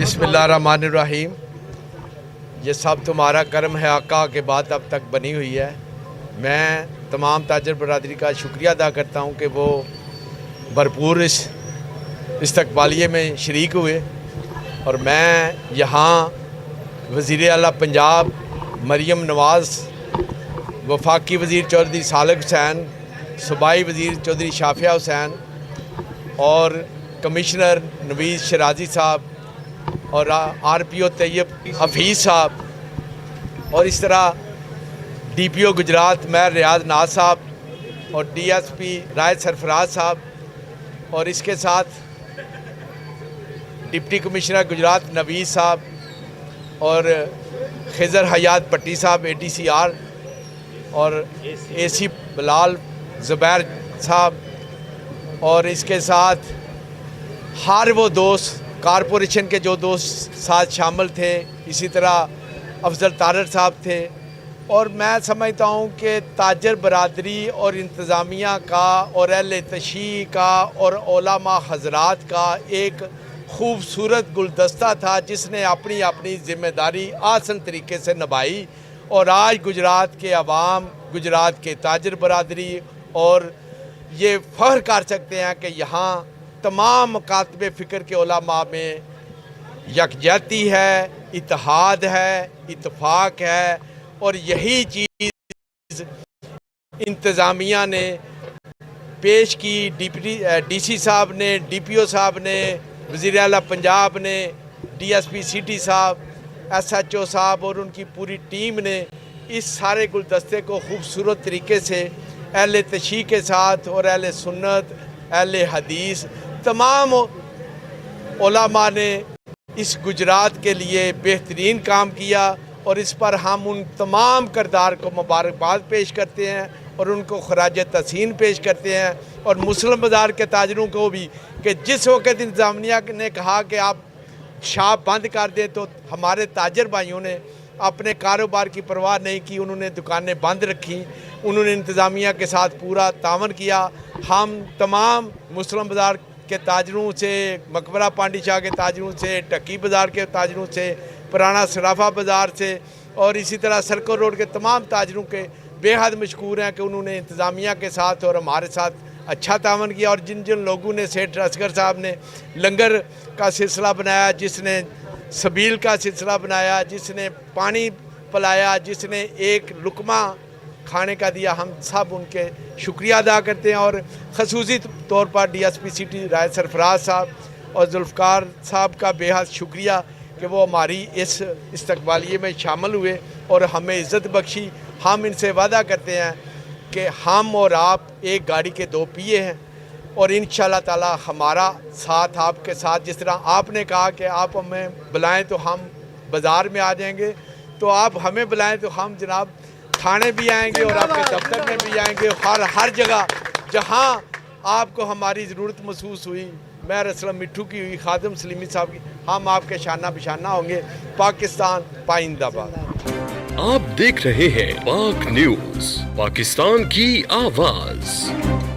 बिस्मिल्लाहिर्रहमानिर्रहीम। ये सब तुम्हारा करम है आका के बात अब तक बनी हुई है। मैं तमाम ताजर बरादरी का शुक्रिया अदा करता हूँ कि वो भरपूर इस इस्तकबालिये में शरीक हुए और मैं यहाँ वज़ीर आला पंजाब मरियम नवाज़, वफाकी वज़ीर चौधरी सालिक हुसैन, सूबाई वज़ीर चौधरी शाफिया हुसैन और कमिश्नर नवीज़ शराजी साहब और RPO तैयब हफीज़ साहब और इस तरह DPO गुजरात मेयर रियाज नाज साहब और DSP राय सरफराज साहब और इसके साथ डिप्टी कमिश्नर गुजरात नवीज़ साहब और खिज़र हयात पट्टी साहब ADCR और AC बिलाल ज़ुबैर साहब और इसके साथ हर वो दोस्त कारपोरेशन के जो दोस्त साथ शामिल थे, इसी तरह अफजल तारर साहब थे। और मैं समझता हूँ कि ताजर बरादरी और इंतज़ामिया का और अहले तशय्यी का और उलमा हज़रात का एक खूबसूरत गुलदस्ता था जिसने अपनी अपनी ज़िम्मेदारी आसान तरीके से निभाई। और आज गुजरात के अवाम, गुजरात के ताजर बरादरी और ये फ़ख्र कर सकते हैं कि यहाँ तमाम मकातब फ़िक्र के उलमा में यकजहती है, इत्तेहाद है, इत्तफाक है। और यही चीज़ इंतज़ामिया ने पेश की, DC साहब ने, DPO साहब ने, वज़ीर आला पंजाब ने, DSP सिटी साहब, SHO साहब और उनकी पूरी टीम ने इस सारे गुलदस्ते को खूबसूरत तरीके से अहले तशय्यी के साथ और अहले सुन्नत, अहले हदीस तमाम उलमा ने इस गुजरात के लिए बेहतरीन काम किया। और इस पर हम उन तमाम किरदार को मुबारकबाद पेश करते हैं और उनको खराज तहसीन पेश करते हैं। और मुस्लिम बाज़ार के ताजरों को भी कि जिस वक्त इंतज़ामिया ने कहा कि आप शॉप बंद कर दें तो हमारे ताजर भाइयों ने अपने कारोबार की परवाह नहीं की, उन्होंने दुकानें बंद रखी, उन्होंने इंतज़ामिया के साथ पूरा तावन किया। हम तमाम मुस्लिम बाज़ार के ताजरों से, मकबरा पांडी शाह के ताजरों से, टक्की बाज़ार के ताजरों से, पुराना सराफा बाज़ार से और इसी तरह सर्कल रोड के तमाम ताजरों के बेहद मशकूर हैं कि उन्होंने इंतज़ामिया के साथ और हमारे साथ अच्छा तावन किया। और जिन जिन लोगों ने, सेठ असगर साहब ने लंगर का सिलसिला बनाया, जिसने सबील का सिलसिला बनाया, जिसने पानी पिलाया, जिसने एक लुकमा खाने का दिया, हम सब उनके शुक्रिया अदा करते हैं। और खसूसी तौर पर DSP सिटी राय सरफराज साहब और जुल्फ़कार साहब का बेहद शुक्रिया कि वो हमारी इस इस्तकबालिये में शामिल हुए और हमें इज़्ज़त बख्शी। हम इनसे वादा करते हैं कि हम और आप एक गाड़ी के दो पहिए हैं और इंशाअल्लाह ताला हमारा साथ आपके साथ, जिस तरह आपने कहा कि आप हमें बुलाएं तो हम बाज़ार में आ जाएंगे, तो आप हमें बुलाएं तो हम जनाब थाने भी आएंगे और आपके दफ्तर में भी आएंगे। हर जगह जहां आपको हमारी ज़रूरत महसूस हुई, मेयर असलम मिट्ठू की हुई, खादिम सलीमी साहब की, हम आपके शाना बिशाना होंगे। पाकिस्तान पाइंदाबाद। आप देख रहे हैं पाक न्यूज़, पाकिस्तान की आवाज़।